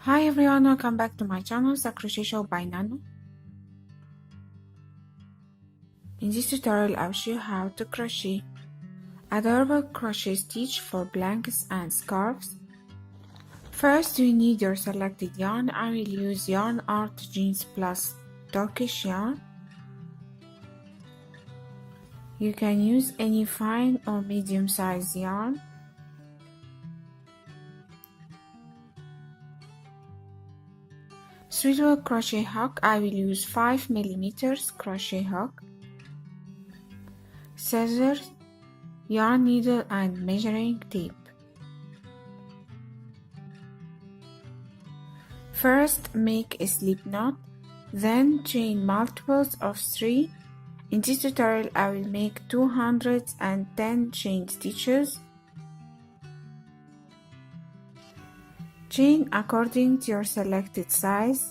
Hi everyone, welcome back to my channel, The Crochet Show by Nano. In this tutorial, I'll show you how to crochet adorable crochet stitch for blankets and scarves. First, you need your selected yarn. I will use Yarn Art Jeans Plus Turkish yarn. You can use any fine or medium size yarn. Suitable crochet hook, I will use 5mm crochet hook, scissors, yarn needle and measuring tape. First, make a slip knot, then chain multiples of 3. In this tutorial, I will make 210 chain stitches. Chain according to your selected size.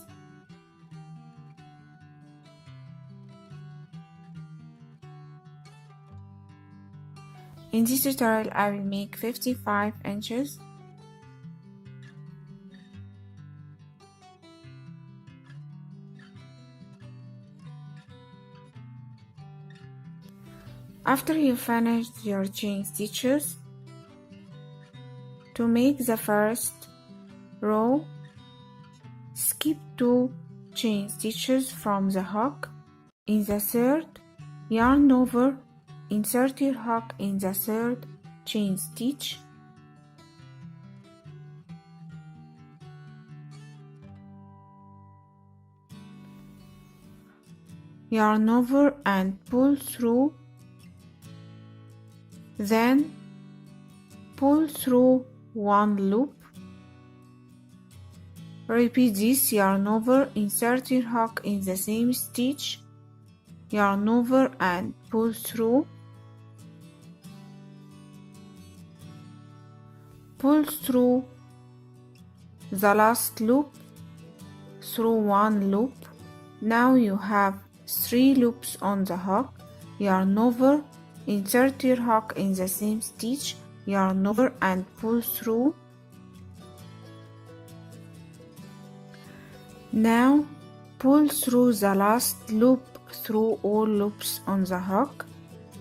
In this tutorial, I will make 55 inches. After you finish your chain stitches, to make the first row, skip 2 chain stitches from the hook. In the third, yarn over, insert your hook in the third chain stitch. Yarn over and pull through, then pull through 1 loop. Repeat this, yarn over, insert your hook in the same stitch, yarn over and pull through, pull through the last loop through 1 loop. Now you have 3 loops on the hook. Yarn over, insert your hook in the same stitch, yarn over and pull through. Now pull through the last loop through all loops on the hook.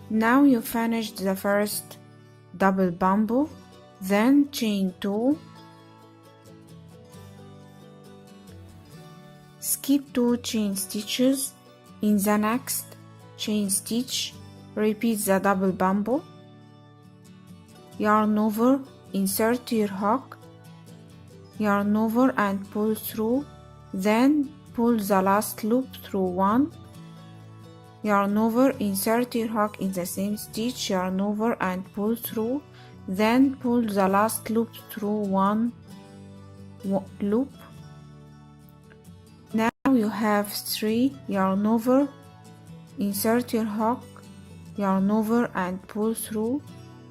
Now you finished the first double bumble, then chain 2, skip 2 chain stitches. In the next chain stitch, repeat the double bumble, yarn over, insert your hook, yarn over and pull through, then pull the last loop through 1, yarn over, insert your hook in the same stitch, yarn over and pull through, then pull the last loop through 1 loop. Now you have 3, yarn over, insert your hook, yarn over and pull through,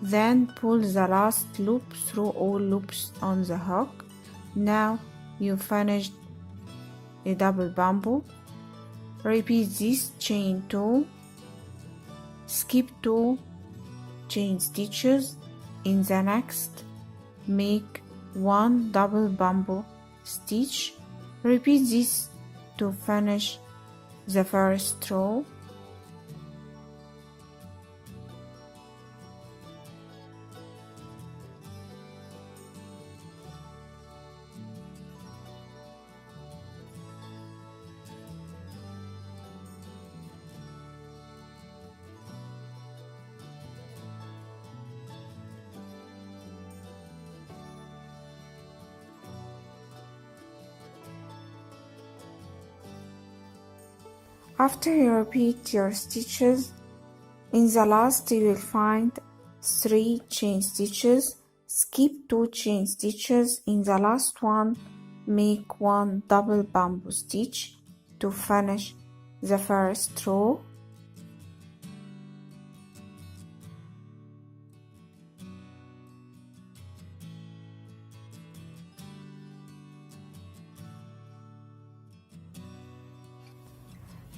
then pull the last loop through all loops on the hook. Now you finished a double bumble. Repeat this, chain 2, skip 2 chain stitches. In the next, make 1 double bumble stitch. Repeat this to finish the first row. After you repeat your stitches, in the last you will find 3 chain stitches. Skip 2 chain stitches. In the last one, make 1 double bumble stitch to finish the first row.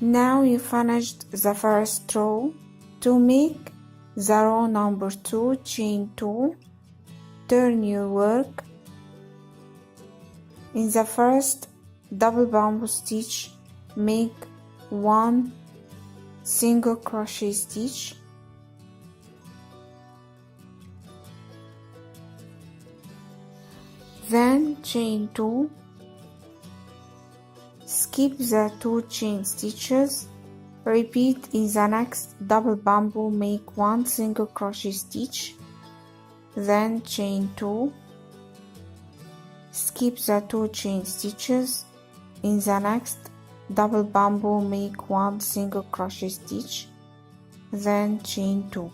Now you finished the first row. To make the row number 2, chain 2, turn your work In the first double bamboo stitch, make 1 single crochet stitch, then chain 2, skip the 2 chain stitches, repeat in the next double bamboo, make 1 single crochet stitch, then chain 2, skip the 2 chain stitches, in the next double bamboo make 1 single crochet stitch, then chain 2.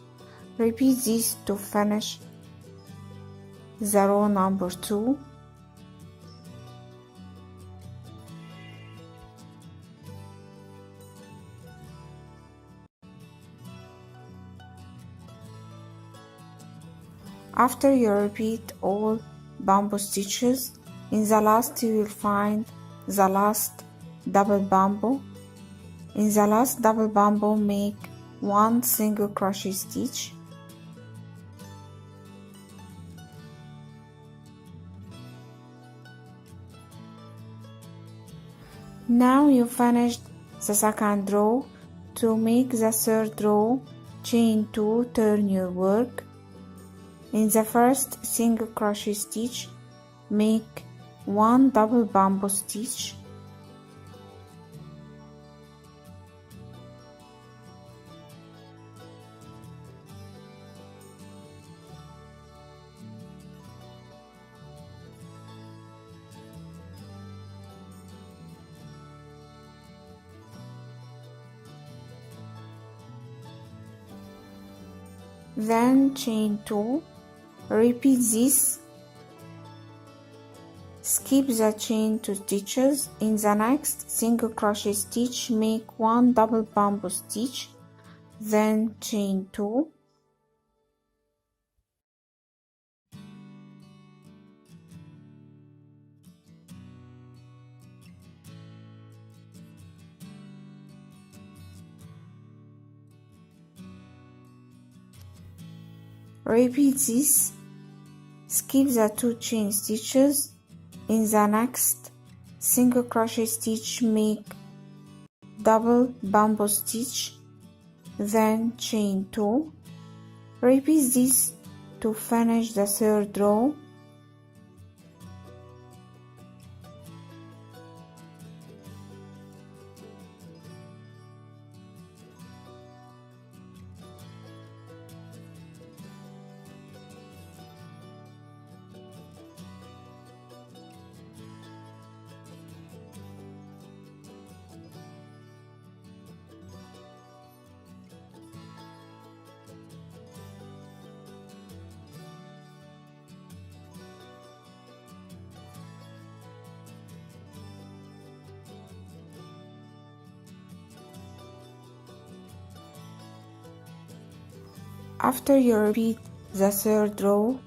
Repeat this to finish the row number 2. After you repeat all bamboo stitches, in the last you will find the last double bamboo. In the last double bamboo, make 1 single crochet stitch, now you finished the second row. To make the third row, chain 2, turn your work. In the first single crochet stitch, make 1 double bamboo stitch, then chain 2, repeat this, skip the chain 2 stitches, in the next single crochet stitch make 1 double bamboo stitch, then chain 2, repeat this, skip the 2 chain stitches, in the next single crochet stitch make double bamboo stitch, then chain 2. Repeat this to finish the third row. After you repeat the third row,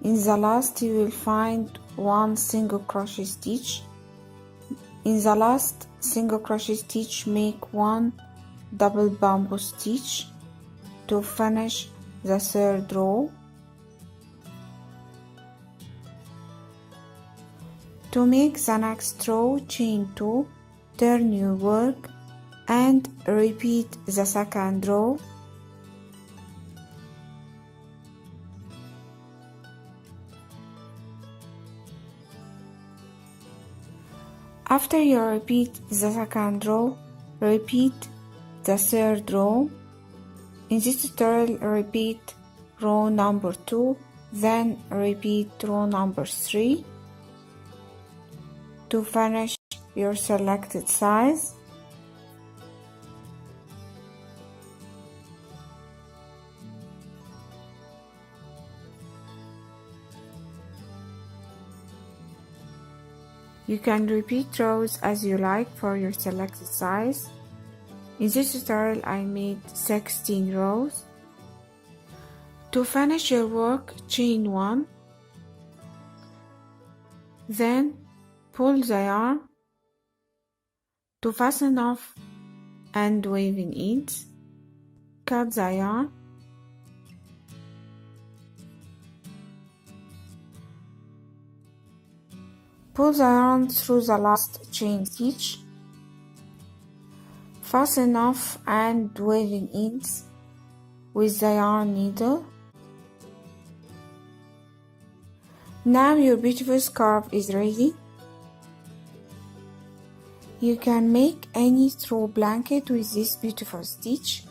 in the last you will find 1 single crochet stitch. In the last single crochet stitch make 1 double bamboo stitch to finish the third row. To make the next row, chain 2, turn your work and repeat the second row. After you repeat the second row, repeat the third row. In this tutorial, repeat row number 2, then repeat row number 3 to finish your selected size. You can repeat rows as you like for your selected size. In this tutorial I made 16 rows. To finish your work, chain 1, then pull the yarn to fasten off and waving ends. Cut the yarn. Pull the yarn through the last chain stitch. Fasten off and weaving ends with the yarn needle. Now your beautiful scarf is ready. You can make any straw blanket with this beautiful stitch.